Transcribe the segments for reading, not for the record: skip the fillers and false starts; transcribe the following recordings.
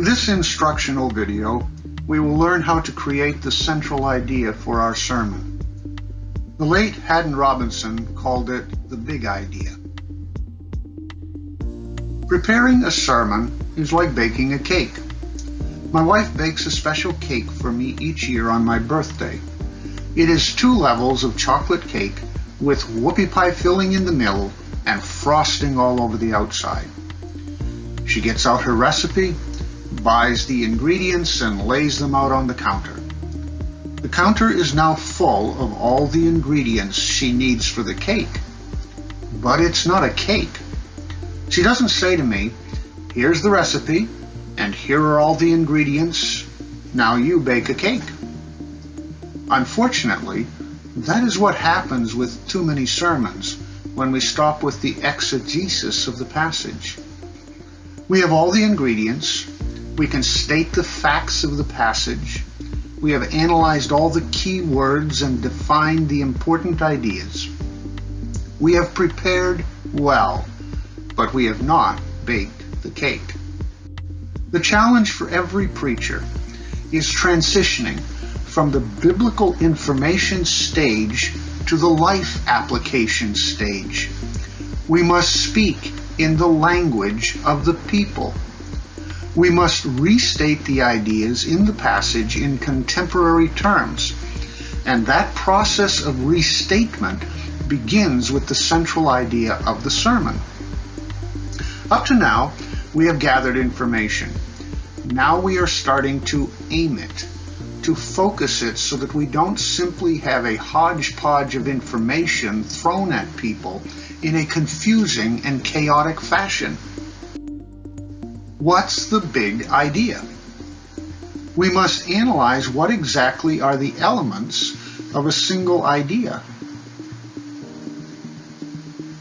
In this instructional video, we will learn how to create the central idea for our sermon. The late Haddon Robinson called it the big idea. Preparing a sermon is like baking a cake. My wife bakes a special cake for me each year on my birthday. It is 2 levels of chocolate cake with whoopie pie filling in the middle and frosting all over the outside. She gets out her recipe, buys the ingredients, and lays them out on the counter. The counter is now full of all the ingredients she needs for the cake. But it's not a cake. She doesn't say to me, "Here's the recipe, and here are all the ingredients. Now you bake a cake." Unfortunately, that is what happens with too many sermons when we stop with the exegesis of the passage. We have all the ingredients. We can state the facts of the passage. We have analyzed all the key words and defined the important ideas. We have prepared well, but we have not baked the cake. The challenge for every preacher is transitioning from the biblical information stage to the life application stage. We must speak in the language of the people. We must restate the ideas in the passage in contemporary terms, and that process of restatement begins with the central idea of the sermon. Up to now, we have gathered information. Now we are starting to aim it, to focus it so that we don't simply have a hodgepodge of information thrown at people in a confusing and chaotic fashion. What's the big idea? We must analyze what exactly are the elements of a single idea.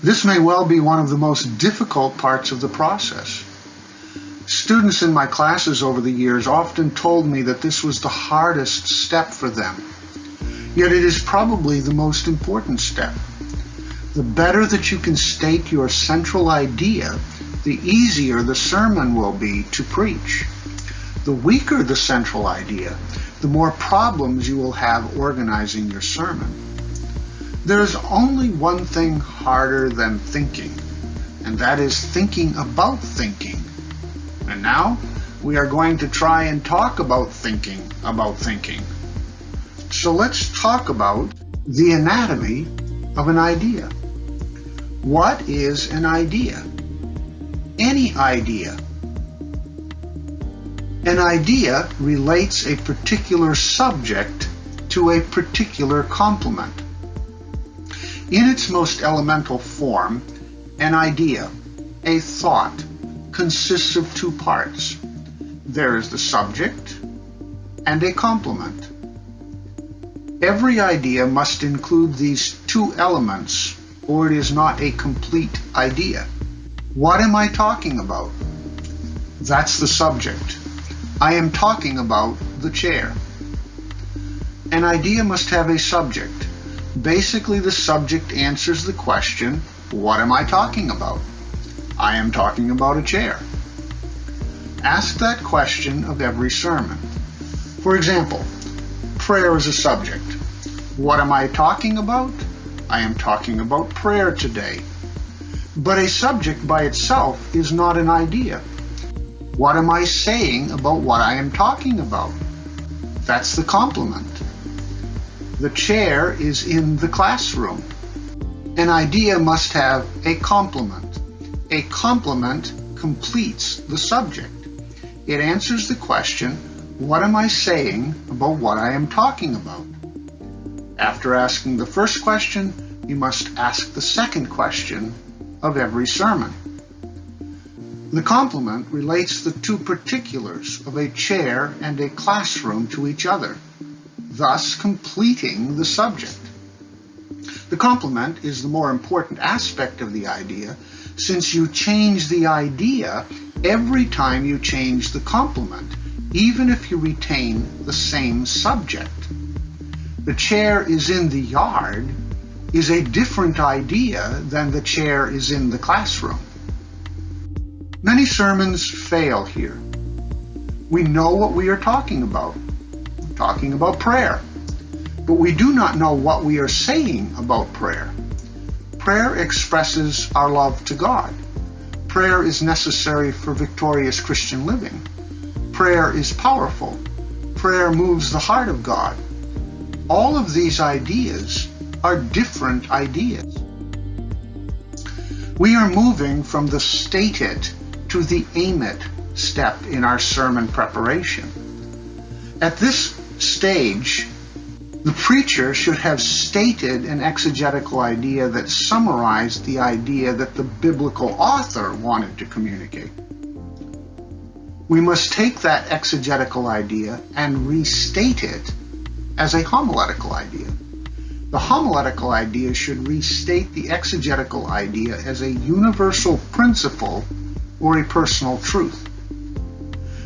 This may well be one of the most difficult parts of the process. Students in my classes over the years often told me that this was the hardest step for them. Yet it is probably the most important step. The better that you can state your central idea, the easier the sermon will be to preach. The weaker the central idea, the more problems you will have organizing your sermon. There is only one thing harder than thinking, and that is thinking about thinking. And now we are going to try and talk about thinking about thinking. So let's talk about the anatomy of an idea. What is an idea? Any idea. An idea relates a particular subject to a particular complement. In its most elemental form, an idea, a thought, consists of 2 parts. There is the subject and a complement. Every idea must include these 2 elements, or it is not a complete idea. What am I talking about? That's the subject. I am talking about the chair. An idea must have a subject. Basically, the subject answers the question, what am I talking about? I am talking about a chair. Ask that question of every sermon. For example, prayer is a subject. What am I talking about? I am talking about prayer today. But a subject by itself is not an idea. What am I saying about what I am talking about? That's the complement. The chair is in the classroom. An idea must have a complement. A complement completes the subject. It answers the question, what am I saying about what I am talking about? After asking the first question, you must ask the second question of every sermon. The complement relates the 2 particulars of a chair and a classroom to each other, thus completing the subject. The complement is the more important aspect of the idea, since you change the idea every time you change the complement, even if you retain the same subject. The chair is in the yard is a different idea than the chair is in the classroom. Many sermons fail here. We know what we are talking about. We're talking about prayer. But we do not know what we are saying about prayer. Prayer expresses our love to God. Prayer is necessary for victorious Christian living. Prayer is powerful. Prayer moves the heart of God. All of these ideas are different ideas. We are moving from the state it to the aim it step in our sermon preparation. At this stage, the preacher should have stated an exegetical idea that summarized the idea that the biblical author wanted to communicate. We must take that exegetical idea and restate it as a homiletical idea. The homiletical idea should restate the exegetical idea as a universal principle or a personal truth.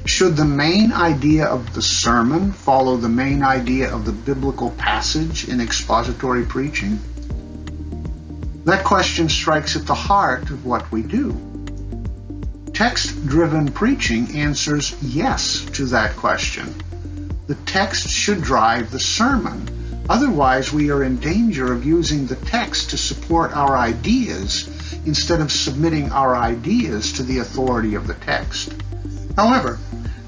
Should the main idea of the sermon follow the main idea of the biblical passage in expository preaching? That question strikes at the heart of what we do. Text-driven preaching answers yes to that question. The text should drive the sermon. Otherwise, we are in danger of using the text to support our ideas instead of submitting our ideas to the authority of the text. However,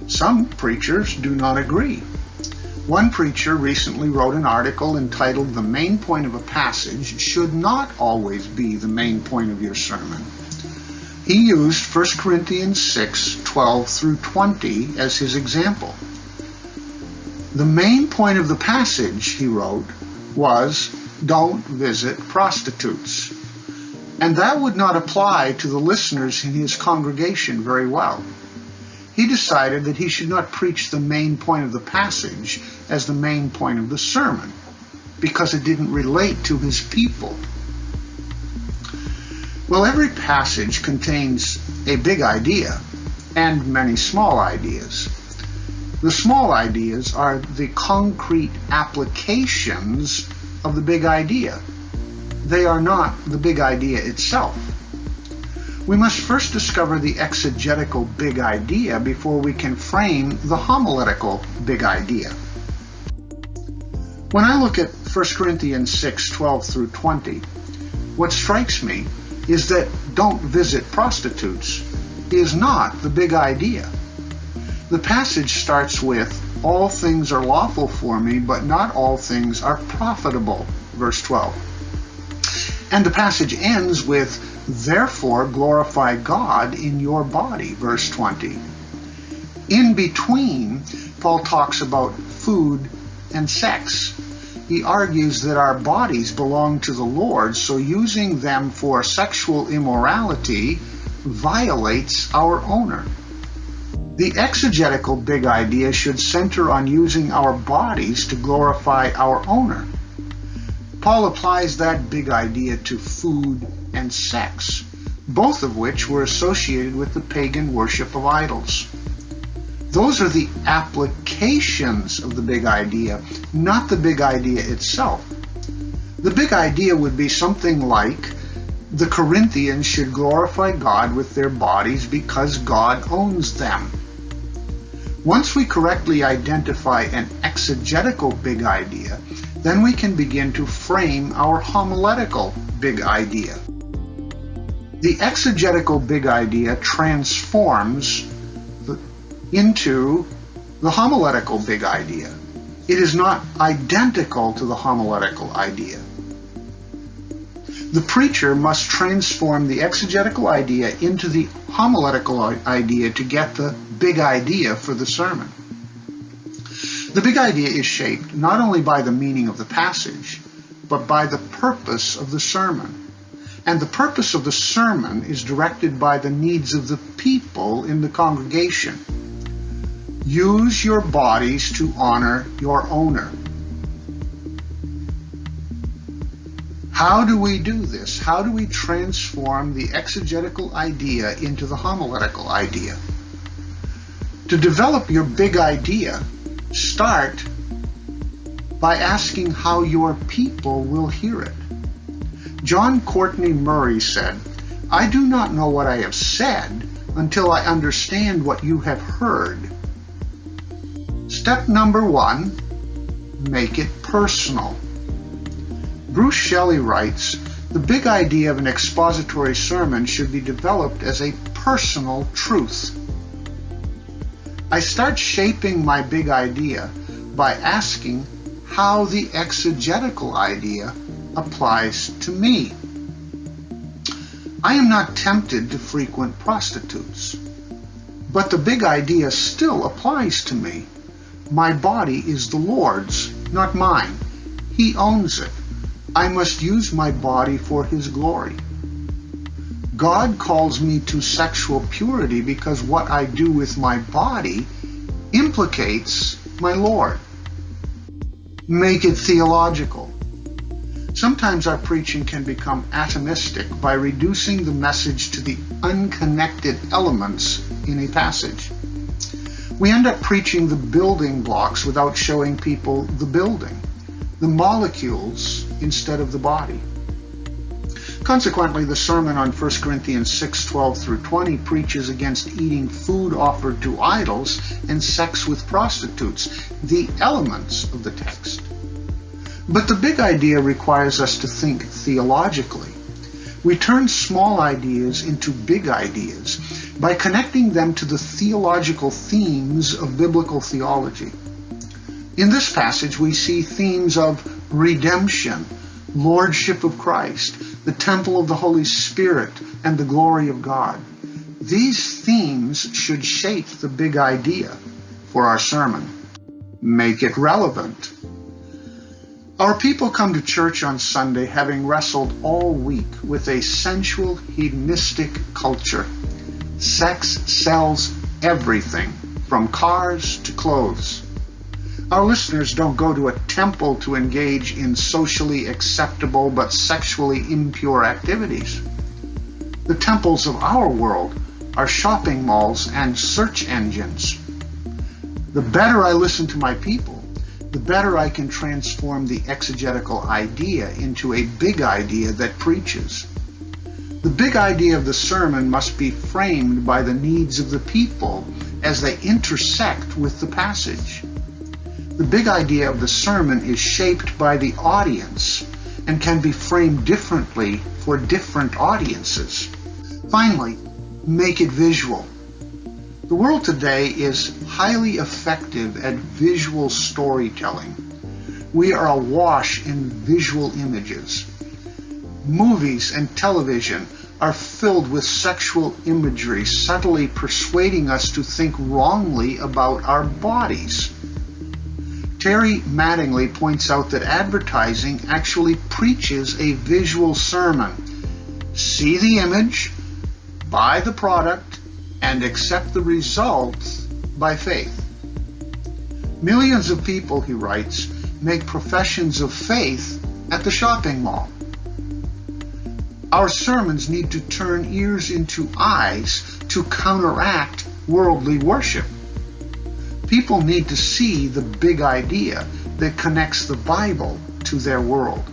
some preachers do not agree. One preacher recently wrote an article entitled "The main point of a passage should not always be the main point of your sermon." He used 1 Corinthians 6:12 through 20 as his example. The main point of the passage, he wrote, was, "Don't visit prostitutes." And that would not apply to the listeners in his congregation very well. He decided that he should not preach the main point of the passage as the main point of the sermon, because it didn't relate to his people. Well, every passage contains a big idea and many small ideas. The small ideas are the concrete applications of the big idea. They are not the big idea itself. We must first discover the exegetical big idea before we can frame the homiletical big idea. When I look at 1 Corinthians 6:12 through 20, what strikes me is that "don't visit prostitutes" is not the big idea. The passage starts with, "All things are lawful for me, but not all things are profitable," verse 12. And the passage ends with, "Therefore glorify God in your body," verse 20. In between, Paul talks about food and sex. He argues that our bodies belong to the Lord, so using them for sexual immorality violates our owner. The exegetical big idea should center on using our bodies to glorify our owner. Paul applies that big idea to food and sex, both of which were associated with the pagan worship of idols. Those are the applications of the big idea, not the big idea itself. The big idea would be something like, the Corinthians should glorify God with their bodies because God owns them. Once we correctly identify an exegetical big idea, then we can begin to frame our homiletical big idea. The exegetical big idea transforms into the homiletical big idea. It is not identical to the homiletical idea. The preacher must transform the exegetical idea into the homiletical idea to get the big idea for the sermon. The big idea is shaped not only by the meaning of the passage, but by the purpose of the sermon. And the purpose of the sermon is directed by the needs of the people in the congregation. Use your bodies to honor your owner. How do we do this? How do we transform the exegetical idea into the homiletical idea? To develop your big idea, start by asking how your people will hear it. John Courtney Murray said, "I do not know what I have said until I understand what you have heard." Step number 1, make it personal. Bruce Shelley writes, "The big idea of an expository sermon should be developed as a personal truth." I start shaping my big idea by asking how the exegetical idea applies to me. I am not tempted to frequent prostitutes, but the big idea still applies to me. My body is the Lord's, not mine. He owns it. I must use my body for His glory. God calls me to sexual purity because what I do with my body implicates my Lord. Make it theological. Sometimes our preaching can become atomistic by reducing the message to the unconnected elements in a passage. We end up preaching the building blocks without showing people the building, the molecules instead of the body. Consequently, the sermon on 1 Corinthians 6:12 through 20 preaches against eating food offered to idols and sex with prostitutes, the elements of the text. But the big idea requires us to think theologically. We turn small ideas into big ideas by connecting them to the theological themes of biblical theology. In this passage, we see themes of redemption, lordship of Christ, the temple of the Holy Spirit, and the glory of God. These themes should shape the big idea for our sermon. Make it relevant. Our people come to church on Sunday having wrestled all week with a sensual, hedonistic culture. Sex sells everything, from cars to clothes. Our listeners don't go to a temple to engage in socially acceptable but sexually impure activities. The temples of our world are shopping malls and search engines. The better I listen to my people, the better I can transform the exegetical idea into a big idea that preaches. The big idea of the sermon must be framed by the needs of the people as they intersect with the passage. The big idea of the sermon is shaped by the audience and can be framed differently for different audiences. Finally, make it visual. The world today is highly effective at visual storytelling. We are awash in visual images. Movies and television are filled with sexual imagery, subtly persuading us to think wrongly about our bodies. Terry Mattingly points out that advertising actually preaches a visual sermon. See the image, buy the product, and accept the results by faith. Millions of people, he writes, make professions of faith at the shopping mall. Our sermons need to turn ears into eyes to counteract worldly worship. People need to see the big idea that connects the Bible to their world.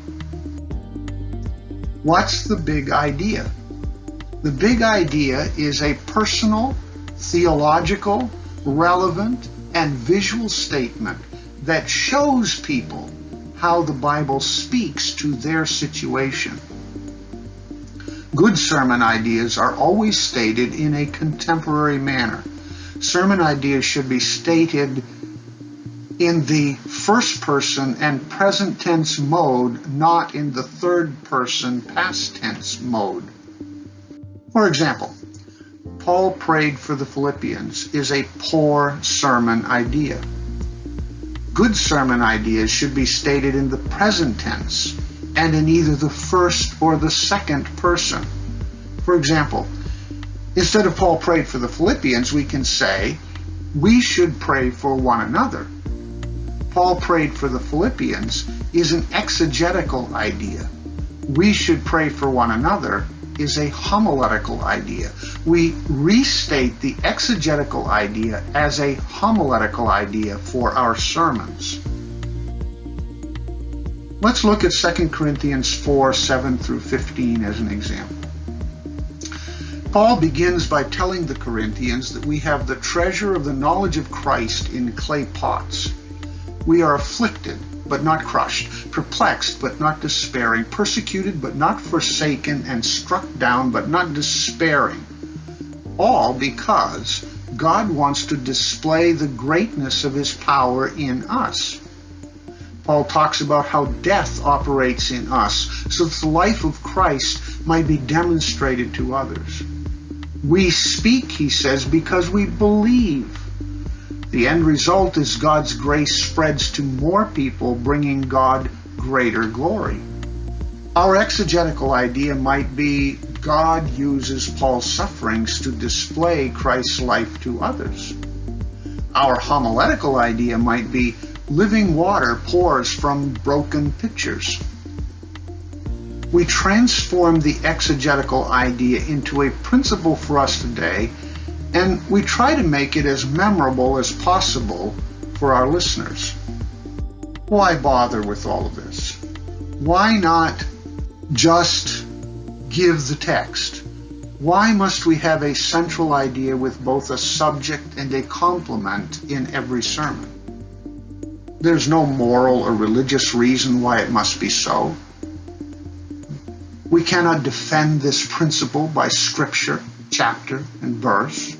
What's the big idea? The big idea is a personal, theological, relevant, and visual statement that shows people how the Bible speaks to their situation. Good sermon ideas are always stated in a contemporary manner. Sermon ideas should be stated in the first person and present tense mode, not in the third person past tense mode. For example, Paul prayed for the Philippians is a poor sermon idea. Good sermon ideas should be stated in the present tense and in either the first or the second person. For example, instead of Paul prayed for the Philippians, we can say, we should pray for one another. Paul prayed for the Philippians is an exegetical idea. We should pray for one another is a homiletical idea. We restate the exegetical idea as a homiletical idea for our sermons. Let's look at 2 Corinthians 4:7 through 15 as an example. Paul begins by telling the Corinthians that we have the treasure of the knowledge of Christ in clay pots. We are afflicted, but not crushed, perplexed, but not despairing, persecuted, but not forsaken, and struck down, but not despairing. All because God wants to display the greatness of His power in us. Paul talks about how death operates in us, so that the life of Christ might be demonstrated to others. We speak, he says, because we believe. The end result is God's grace spreads to more people, bringing God greater glory. Our exegetical idea might be God uses Paul's sufferings to display Christ's life to others. Our homiletical idea might be living water pours from broken pitchers. We transform the exegetical idea into a principle for us today, and we try to make it as memorable as possible for our listeners. Why bother with all of this? Why not just give the text? Why must we have a central idea with both a subject and a complement in every sermon? There's no moral or religious reason why it must be so. We cannot defend this principle by scripture, chapter, and verse.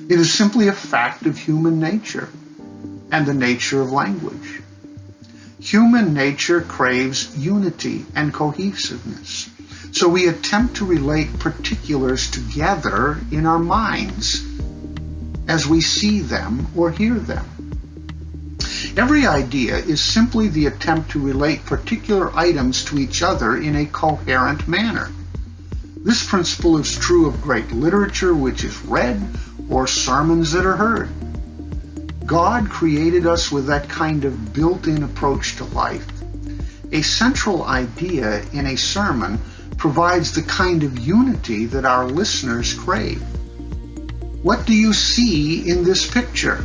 It is simply a fact of human nature and the nature of language. Human nature craves unity and cohesiveness, so we attempt to relate particulars together in our minds as we see them or hear them. Every idea is simply the attempt to relate particular items to each other in a coherent manner. This principle is true of great literature which is read or sermons that are heard. God created us with that kind of built-in approach to life. A central idea in a sermon provides the kind of unity that our listeners crave. What do you see in this picture?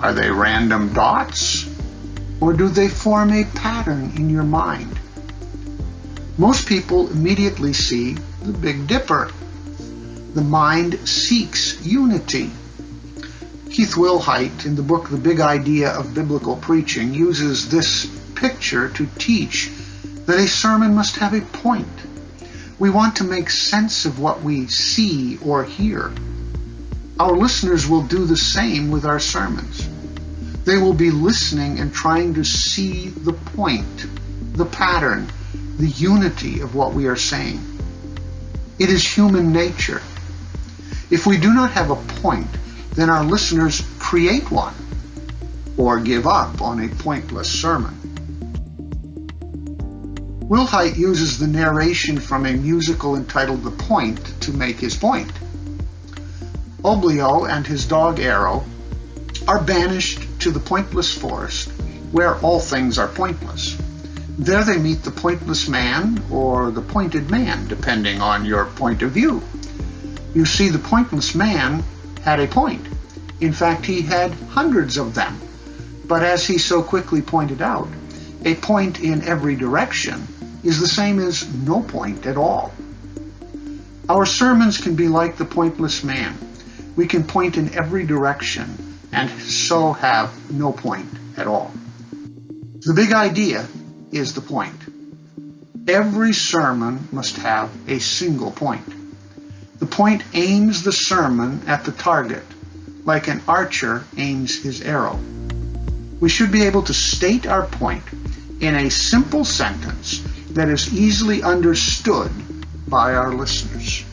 Are they random dots, or do they form a pattern in your mind? Most people immediately see the Big Dipper. The mind seeks unity. Keith Wilhite, in the book The Big Idea of Biblical Preaching, uses this picture to teach that a sermon must have a point. We want to make sense of what we see or hear. Our listeners will do the same with our sermons. They will be listening and trying to see the point, the pattern, the unity of what we are saying. It is human nature. If we do not have a point, then our listeners create one or give up on a pointless sermon. Wilhite uses the narration from a musical entitled The Point to make his point. Oblio and his dog Arrow are banished to the pointless forest, where all things are pointless. There they meet the pointless man or the pointed man, depending on your point of view. You see, the pointless man had a point. In fact, he had hundreds of them. But as he so quickly pointed out, a point in every direction is the same as no point at all. Our sermons can be like the pointless man. We can point in every direction and so have no point at all. The big idea is the point. Every sermon must have a single point. The point aims the sermon at the target, like an archer aims his arrow. We should be able to state our point in a simple sentence that is easily understood by our listeners.